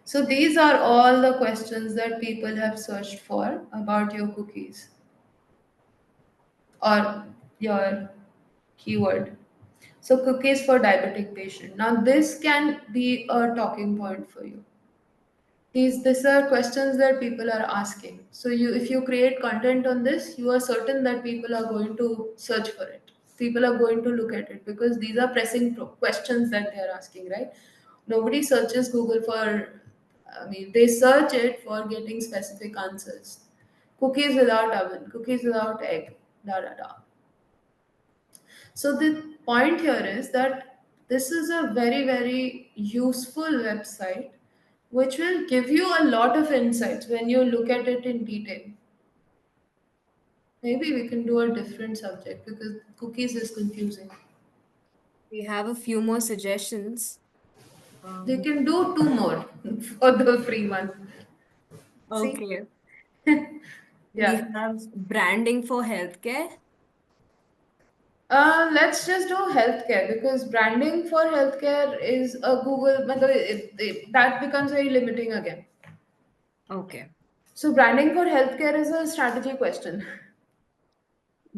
So these are all the questions that people have searched for about your cookies or your keyword. So cookies for diabetic patient. Now this can be a talking point for you. These are questions that people are asking. So you, if you create content on this, you are certain that people are going to search for it, people are going to look at it, because these are pressing questions that they are asking, right? Nobody searches Google for, I mean, they search it for getting specific answers. Cookies without oven, cookies without egg, da da da. So the point here is that this is a very, very useful website which will give you a lot of insights when you look at it in detail. Maybe we can do a different subject because cookies is confusing. We have a few more suggestions. We Um, can do 2 more for the free one. See? okay. We Yeah. have branding for healthcare. Let's just do healthcare because branding for healthcare is a Google, that becomes very limiting again. Okay, So, branding for healthcare is a strategy question.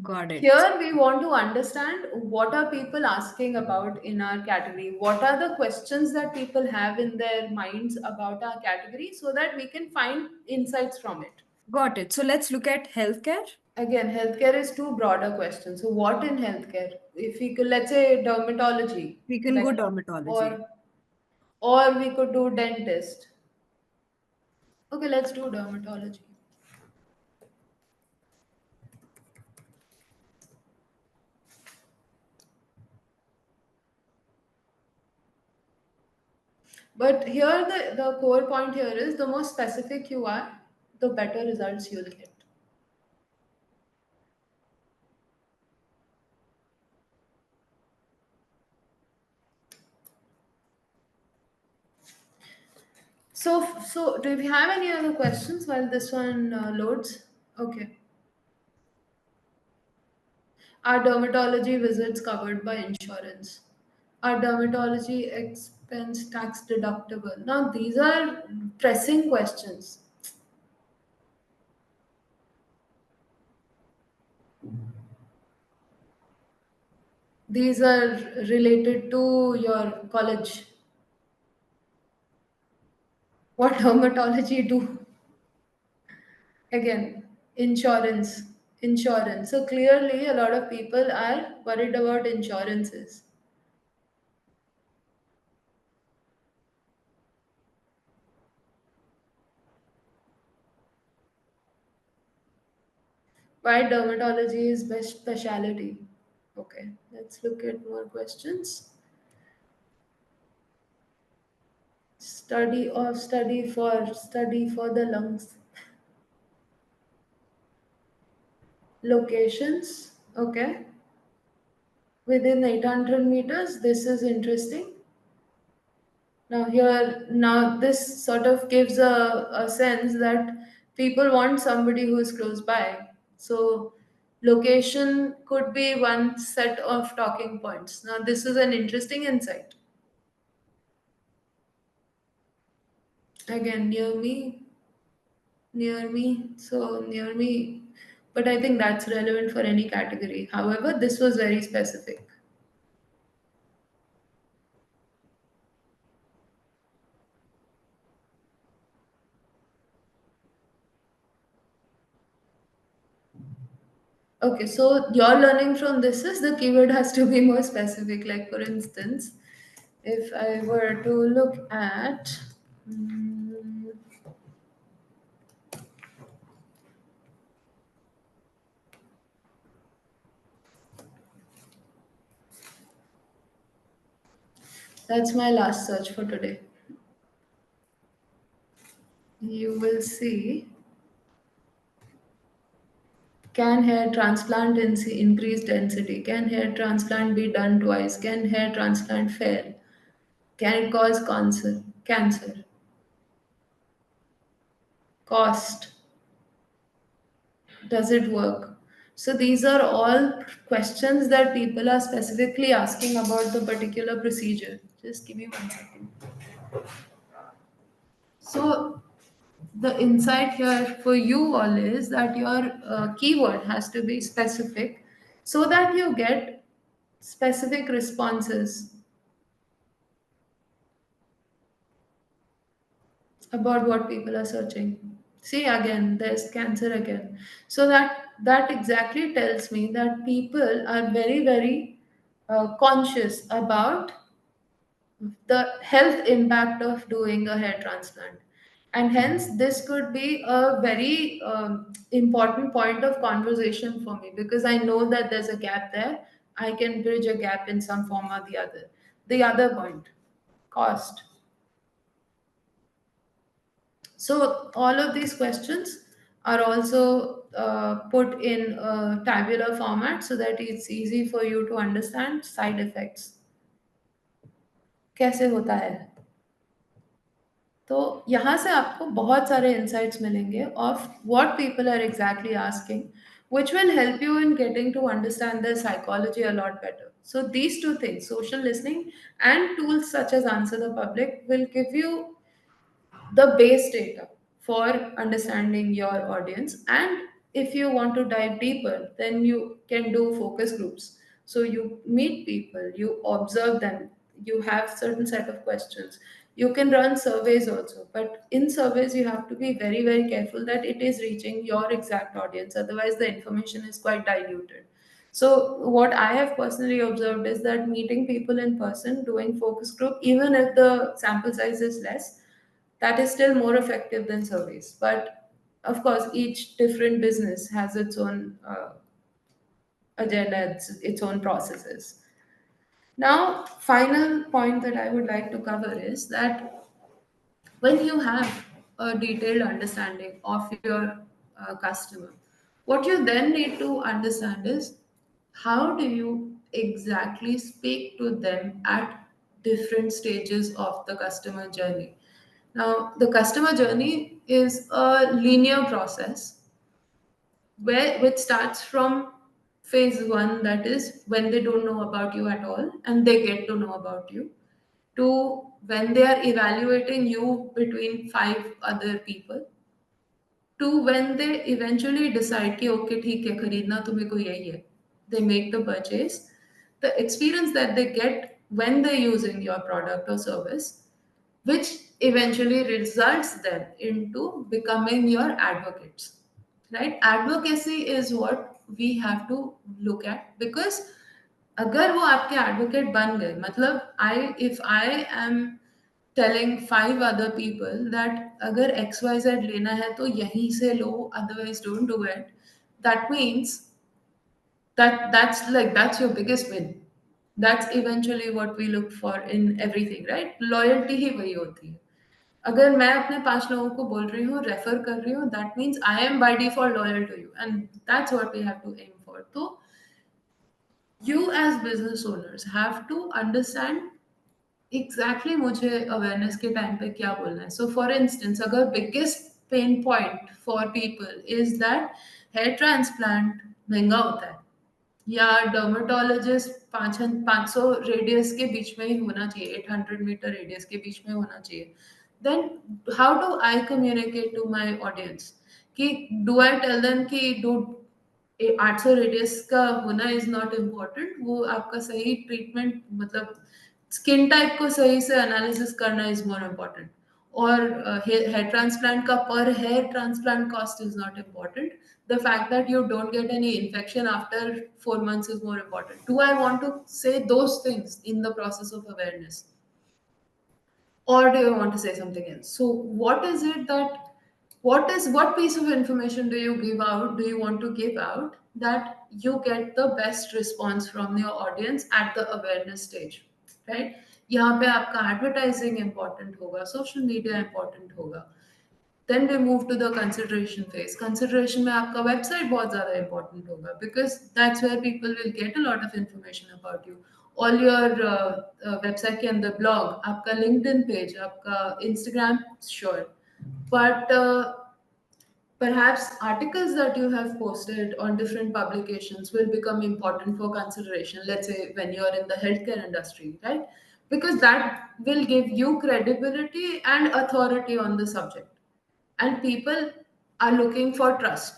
got it. Here, we want to understand what are people asking about in our category? What are the questions that people have in their minds about our category so that we can find insights from it? Got it. So let's look at healthcare. Again, healthcare is too broad a question. So, what in healthcare? If we could, let's say, dermatology, We can go like, dermatology. or or we could do dentist. Okay, let's do dermatology. But here, the core point here is the more specific you are, the better results you'll get. So do you have any other questions while this one loads? Okay. Are dermatology visits covered by insurance? Are dermatology expense tax deductible? Now, these are pressing questions. These are related to your college. What dermatology do? Again, insurance. Insurance. So clearly, a lot of people are worried about insurances. Why dermatology is best specialty? Okay, let's look at more questions. Study for the lungs. Locations. Okay, within 800 meters. This is interesting. Now this sort of gives a sense that people want somebody who is close by. So location could be one set of talking points. Now this is an interesting insight. Again, near me. But I think that's relevant for any category. However, this was very specific. Okay, so your learning from this is the keyword has to be more specific. Like for instance, if I were to look at mm, that's my last search for today. You will see, can hair transplant increase density? Can hair transplant be done twice? Can hair transplant fail? Can it cause cancer? Cancer. Cost. Does it work? So these are all questions that people are specifically asking about the particular procedure. Just give me 1 second. So the insight here for you all is that your keyword has to be specific so that you get specific responses about what people are searching. See, again, there's cancer again. So that exactly tells me that people are very, very conscious about the health impact of doing a hair transplant. And hence, this could be a very important point of conversation for me because I know that there's a gap there. I can bridge a gap in some form or the other. The other point, cost. So all of these questions are also put in a tabular format so that it's easy for you to understand side effects. कैसे होता है? तो यहाँ से आपको बहुत सारे insights मिलेंगे of what people are exactly asking, which will help you in getting to understand their psychology a lot better. So these two things, social listening and tools such as Answer the Public, will give you the base data for understanding your audience. And if you want to dive deeper, then you can do focus groups. So you meet people, you observe them, you have certain set of questions. You can run surveys also, but in surveys you have to be very, very careful that it is reaching your exact audience, otherwise the information is quite diluted. So what I have personally observed is that meeting people in person, doing focus group, even if the sample size is less, that is still more effective than surveys. But of course, each different business has its own agenda, its own processes. Now, final point that I would like to cover is that when you have a detailed understanding of your customer, what you then need to understand is how do you exactly speak to them at different stages of the customer journey. Now, the customer journey is a linear process which starts from phase one, that is when they don't know about you at all and they get to know about you, to when they are evaluating you between five other people, to when they eventually decide कि okay ठीक है खरीदना तुम्हें को यही है, they make the purchase. The experience that they get when they're using your product or service, which eventually results them into becoming your advocates. right? Advocacy is what we have to look at, because अगर वो आपके advocate बन गए, मतलब I if I am telling 5 other people that अगर XYZ लेना है तो यहीं से लो, otherwise don't do it, that means that's your biggest win. That's eventually what we look for in everything, right? Loyalty ही वही होती है. अगर मैं अपने 5 लोगों को बोल रही हूँ, रेफर कर रही हूँ, that means I am by default loyal to you, and that's what we have to aim for. तो you as business owners have to understand exactly मुझे अवेयरनेस के टाइम पे क्या बोलना है. सो फॉर इंस्टेंस, अगर biggest pain point for people is that hair transplant महंगा होता है, या डर्मेटोलॉजिस्ट 500 रेडियस के बीच में ही होना चाहिए, 800 मीटर रेडियस के बीच में होना चाहिए, then how do I communicate to my audience? कि डू आई टेल देम कि डू 800 रेडियस का होना इज नॉट इम्पोर्टेंट, वो आपका सही ट्रीटमेंट, मतलब स्किन टाइप को सही से एनालिसिस करना इज मोर इम्पोर्टेंट, और हेयर ट्रांसप्लांट का पर hair transplant cost is not important, the fact that you don't get any infection after 4 months is more important. Do I want to say those things in the process of awareness, or do you want to say something else? So what is it that, what piece of information do you give out, do you want to give out, that you get the best response from your audience at the awareness stage, right? यहाँ पे आपका advertising important होगा, social media important होगा. Then we move to the consideration phase. Consideration में आपका website बहुत ज़्यादा important होगा, because that's where people will get a lot of information about you. All your website के अंदर blog, आपका LinkedIn page, आपका Instagram, sure. But perhaps articles that you have posted on different publications will become important for consideration. Let's say when you're in the healthcare industry, right? Because that will give you credibility and authority on the subject, and people are looking for trust.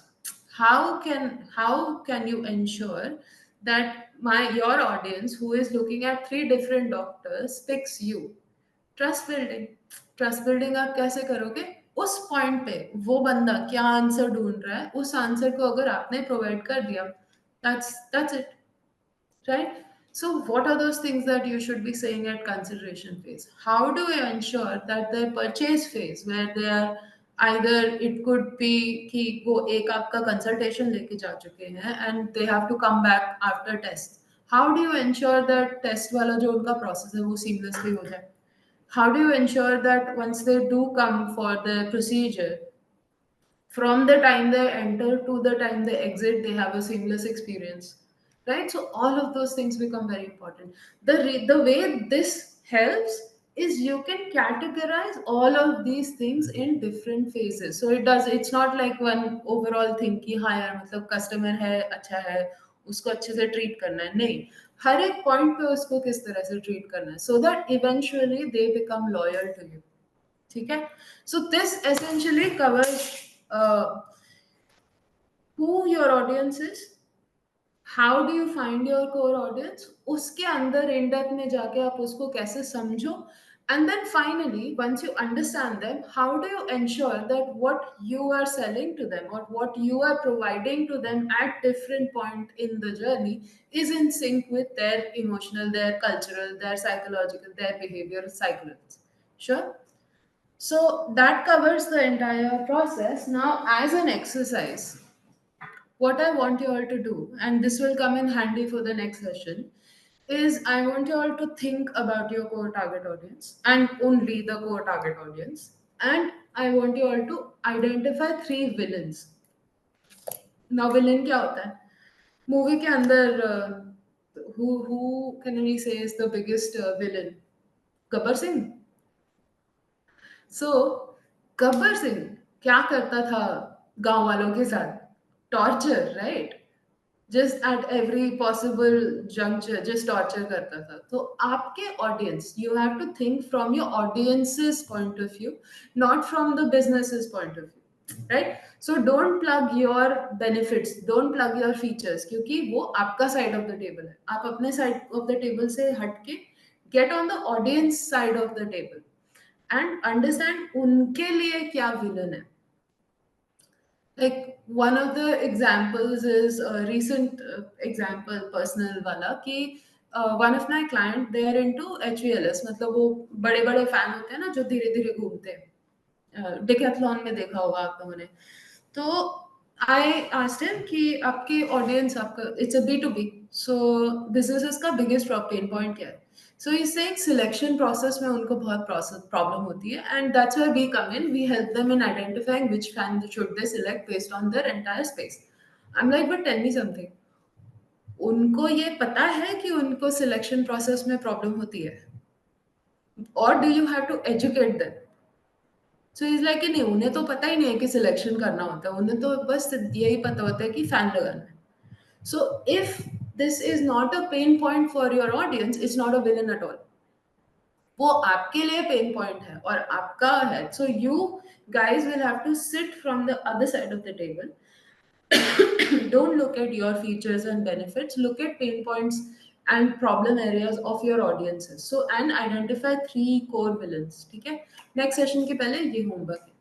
How can you ensure that your audience who is looking at 3 different doctors picks you? Trust building आप कैसे करोगे? उस point पे वो बंदा क्या answer ढूंढ रहा है, उस आंसर को अगर आपने प्रोवाइड कर दिया, that's it, right? So what are those things that you should be saying at consideration phase? How do you ensure that the purchase phase, where they are either, it could be कि वो एक आपका consultation लेके जा चुके हैं and they have to come back after test, how do you ensure that test वाला जो उनका प्रोसेस है वो seamlessly हो जाए? How do you ensure that once they do come for the procedure, from the time they enter to the time they exit, they have a seamless experience, right? So all of those things become very important. The way this helps is you can categorize all of these things in different phases. So it's not like one overall thing कि हाँ यार मतलब customer है अच्छा है उसको अच्छे से ट्रीट करना है, नहीं, हर एक पॉइंट पे उसको किस तरह से ट्रीट करना है, so that eventually they become loyal to you. ठीक है? So this essentially covers who your audience is, how do you find your core audience, उसके अंदर in depth में जाके आप उसको कैसे समझो, and then finally once you understand them, how do you ensure that what you are selling to them or what you are providing to them at different point in the journey is in sync with their emotional, their cultural, their psychological, their behavioral cycles. Sure. So that covers the entire process. Now, as an exercise, what I want you all to do, and this will come in handy for the next session, is I want you all to think about your core target audience and only the core target audience. And I want you all to identify 3 villains. Now, villain क्या होता है? Movie के अंदर who can we say is the biggest villain? Gabbar Singh. सो गब्बर सिंह क्या करता था गांव वालों के साथ? Torture, right? Just at every possible juncture just torture करता था. तो आपके audience, you have to think from your audience's point of view, not from the business's point of view, right? So don't plug your benefits, don't plug your features, क्योंकि वो आपका side of the table है. आप अपने side of the table से हट के get on the audience side of the table and understand उनके लिए क्या विलन है. Like one of the examples is a recent example, personal wala, कि one of my client they are into HVLS, मतलब वो बड़े बड़े फैन होते हैं ना जो धीरे धीरे घूमते हैं, डिकैथलॉन में देखा होगा आप लोगों ने. तो आई आस्क्ड हिम कि आपके ऑडियंस आपका it's a B2B, so businesses का बिगेस्ट पेन पॉइंट क्या है. सो इस से एक सिलेक्शन प्रोसेस में उनको बहुत प्रॉब्लम होती है, and that's where we come in. We help them in identifying which fan should they select based on their entire space. I am like, but tell me something, उनको ये पता है कि उनको सिलेक्शन प्रोसेस में problem होती है, और do you have to educate them? So is like कि नहीं, उन्हें तो पता ही नहीं है कि सिलेक्शन करना होता है, उन्हें तो बस यही पता होता है कि फैन लगाना है. So if this is not a pen point for your audience, it's not a villain at all. वो आपके लिए पेन पॉइंट है और आपका है. So you guys will have to sit from the other side of the table. Don't look at your features and benefits, look at pain points and problem areas of your audiences. So and identify 3 core villains. ठीक है, next session के पहले ये homework है.